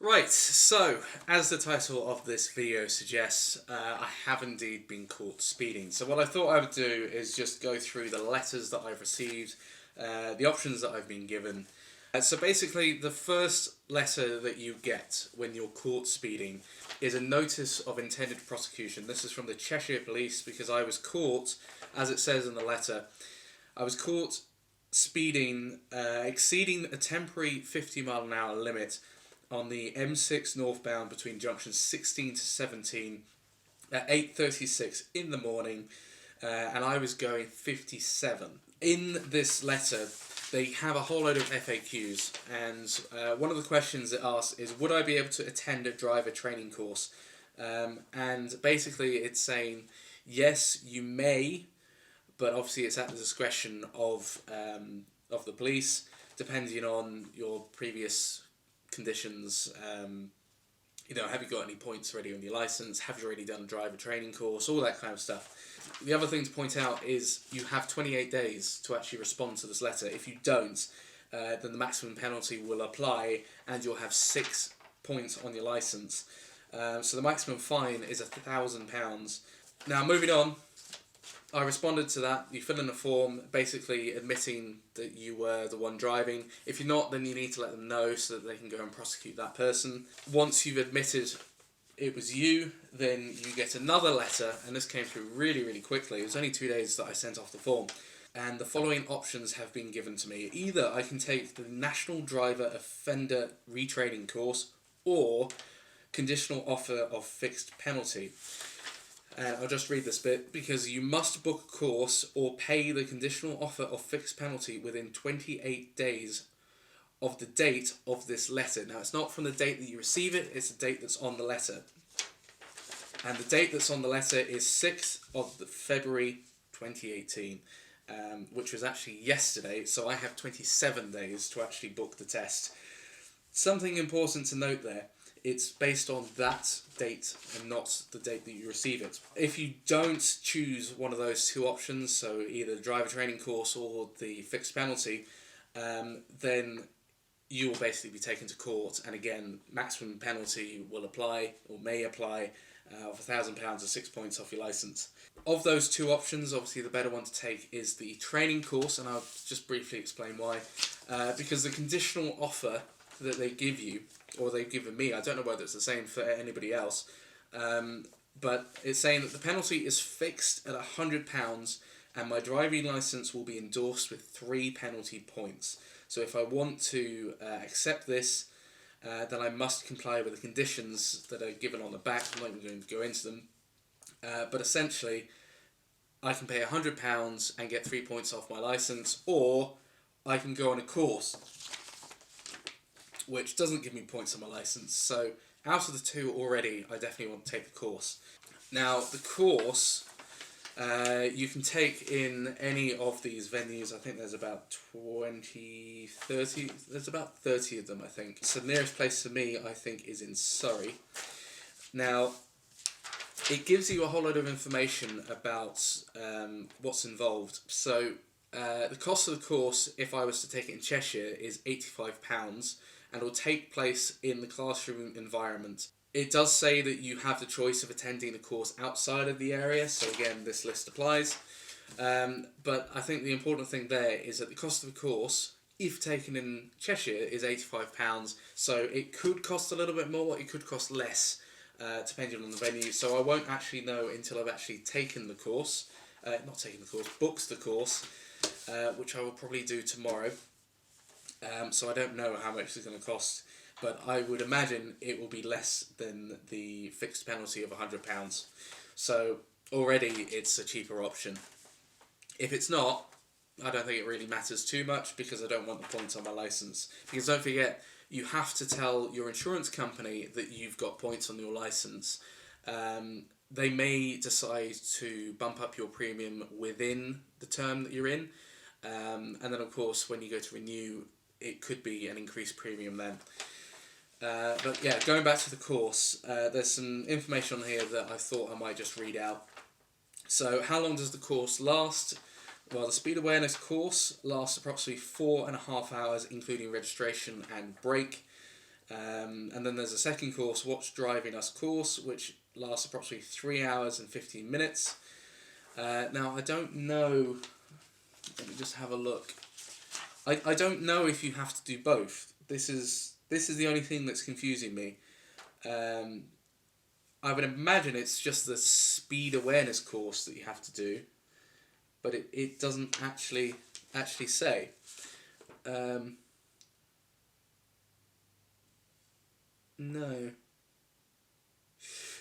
Right, so as the title of this video suggests, I have indeed been caught speeding. So what I thought I would do is just go through the letters that I've received, the options that I've been given. So basically, the first letter that you get when you're caught speeding is a notice of intended prosecution. This is from the Cheshire Police because I was caught, as it says in the letter, I was caught speeding, exceeding a temporary 50-mile-an-hour limit on the M6 northbound between junctions 16 to 17 at 8:36 in the morning, and I was going 57. In this letter, they have a whole load of FAQs, and one of the questions it asks is, would I be able to attend a driver training course? And basically it's saying, yes, you may, but obviously it's at the discretion of the police, depending on your previous conditions. Have you got any points already on your license? Have you already done a driver training course? All that kind of stuff. The other thing to point out is you have 28 days to actually respond to this letter. If you don't, then the maximum penalty will apply and you'll have 6 points on your license. So the maximum fine is £1,000. Now, moving on, I responded to that. You fill in a form basically admitting that you were the one driving. If you're not, then you need to let them know so that they can go and prosecute that person. Once you've admitted it was you, then you get another letter, and this came through really, really quickly. It was only 2 days that I sent off the form. And the following options have been given to me. Either I can take the National Driver Offender Retraining course or conditional offer of fixed penalty. And I'll just read this bit, because you must book a course or pay the conditional offer of fixed penalty within 28 days of the date of this letter. Now, it's not from the date that you receive it, it's the date that's on the letter. And the date that's on the letter is 6th of February 2018, which was actually yesterday, so I have 27 days to actually book the test. Something important to note there. It's based on that date and not the date that you receive it. If you don't choose one of those two options, so either the driver training course or the fixed penalty, then you will basically be taken to court, and again, maximum penalty will apply, or may apply, of £1,000 or 6 points off your licence. Of those two options, obviously the better one to take is the training course, and I'll just briefly explain why. Because the conditional offer that they give you, or they've given me, I don't know whether it's the same for anybody else, but it's saying that the penalty is fixed at £100 and my driving licence will be endorsed with 3 penalty points. So if I want to accept this, then I must comply with the conditions that are given on the back. I'm not even going to go into them, but essentially I can pay £100 and get 3 points off my licence, or I can go on a course which doesn't give me points on my licence. So out of the two already, I definitely want to take the course. Now, the course you can take in any of these venues. I think there's about 30, there's about 30 of them, I think. So the nearest place to me, I think, is in Surrey. Now, it gives you a whole lot of information about what's involved. So the cost of the course, if I was to take it in Cheshire, is £85, and will take place in the classroom environment. It does say that you have the choice of attending the course outside of the area, so again, this list applies. But I think the important thing there is that the cost of the course, if taken in Cheshire, is £85, so it could cost a little bit more, it could cost less, depending on the venue, so I won't actually know until I've actually taken the course, booked the course, which I will probably do tomorrow. So I don't know how much it's going to cost, but I would imagine it will be less than the fixed penalty of £100. So already it's a cheaper option. If it's not, I don't think it really matters too much, because I don't want the points on my licence. Because don't forget, you have to tell your insurance company that you've got points on your licence. They may decide to bump up your premium within the term that you're in, and then of course when you go to renew, it could be an increased premium then. But yeah, going back to the course, there's some information on here that I thought I might just read out. So how long does the course last? Well, the speed awareness course lasts approximately 4.5 hours, including registration and break. And then there's a second course, What's Driving Us course, which lasts approximately 3 hours and 15 minutes. Now, I don't know, let me just have a look. I don't know if you have to do both. This is the only thing that's confusing me. I would imagine it's just the speed awareness course that you have to do, but it doesn't actually say.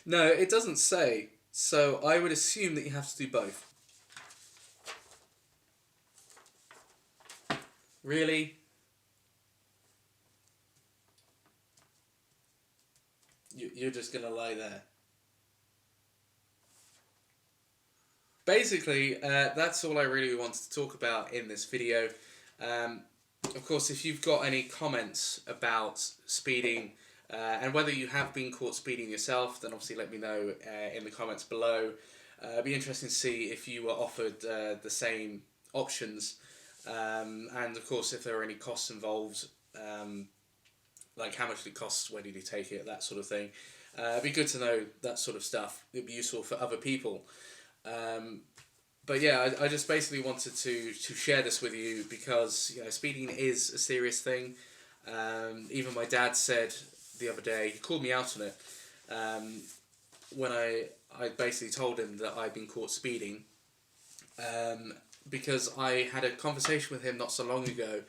No, it doesn't say. So I would assume that you have to do both. Really? You're just gonna lie there. Basically, that's all I really wanted to talk about in this video. Of course, if you've got any comments about speeding, and whether you have been caught speeding yourself, then obviously let me know in the comments below. It'd be interesting to see if you were offered the same options, and of course if there are any costs involved, like how much did it cost, where did you take it, that sort of thing. It'd be good to know that sort of stuff. It'd be useful for other people. But yeah, I just basically wanted to share this with you because, you know, speeding is a serious thing. Even my dad said the other day, he called me out on it, when I basically told him that I'd been caught speeding, because I had a conversation with him not so long ago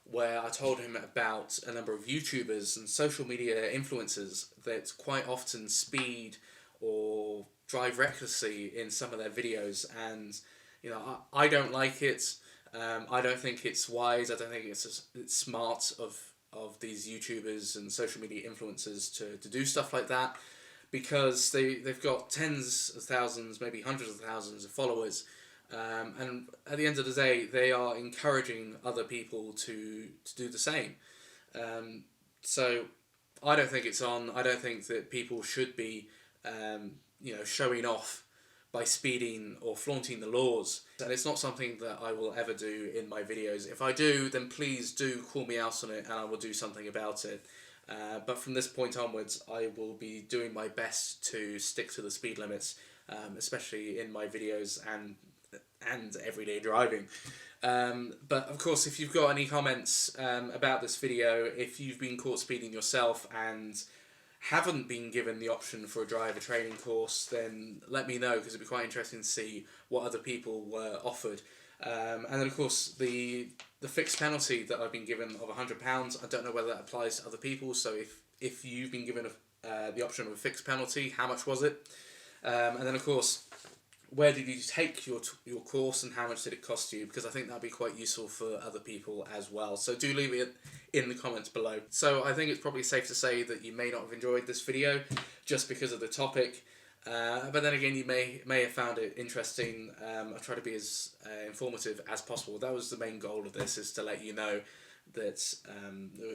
where I told him about a number of YouTubers and social media influencers that quite often speed or drive recklessly in some of their videos, and you know, I don't like it. I don't think it's wise. I don't think it's smart of these YouTubers and social media influencers to do stuff like that, because they've got tens of thousands, maybe hundreds of thousands of followers, and at the end of the day they are encouraging other people to do the same. So I don't think it's on. I don't think that people should be you know, showing off by speeding or flaunting the laws, and it's not something that I will ever do in my videos. If I do, then please do call me out on it and I will do something about it. But from this point onwards, I will be doing my best to stick to the speed limits, especially in my videos and everyday driving. But of course, if you've got any comments about this video, if you've been caught speeding yourself and haven't been given the option for a driver training course, then let me know, because it'd be quite interesting to see what other people were offered. And then of course the fixed penalty that I've been given of £100, I don't know whether that applies to other people, so if you've been given the option of a fixed penalty, how much was it? And then of course, where did you take your course and how much did it cost you? Because I think that'd be quite useful for other people as well. So do leave it in the comments below. So I think it's probably safe to say that you may not have enjoyed this video just because of the topic. But then again, you may have found it interesting. I try to be as informative as possible. That was the main goal of this, is to let you know that,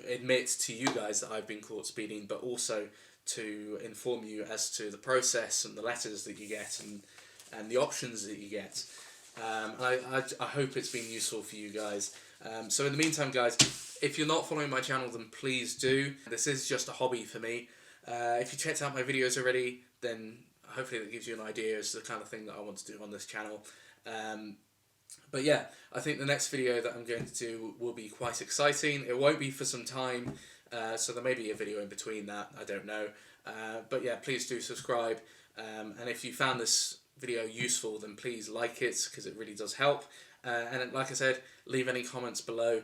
admit to you guys that I've been caught speeding, but also to inform you as to the process and the letters that you get and the options that you get. I hope it's been useful for you guys. So in the meantime, guys, if you're not following my channel, then please do. This is just a hobby for me. If you checked out my videos already, then hopefully that gives you an idea as to the kind of thing that I want to do on this channel. But yeah, I think the next video that I'm going to do will be quite exciting. It won't be for some time, so there may be a video in between that, I don't know. But yeah, please do subscribe. And if you found this video useful, then please like it, because it really does help. And like I said, leave any comments below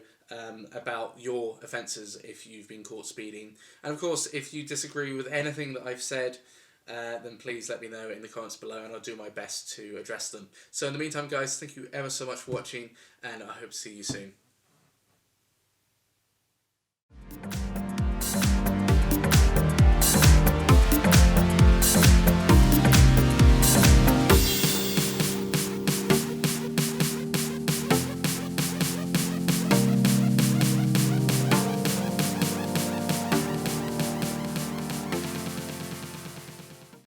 about your offences if you've been caught speeding. And of course, if you disagree with anything that I've said, then please let me know in the comments below and I'll do my best to address them. So in the meantime, guys, thank you ever so much for watching, and I hope to see you soon.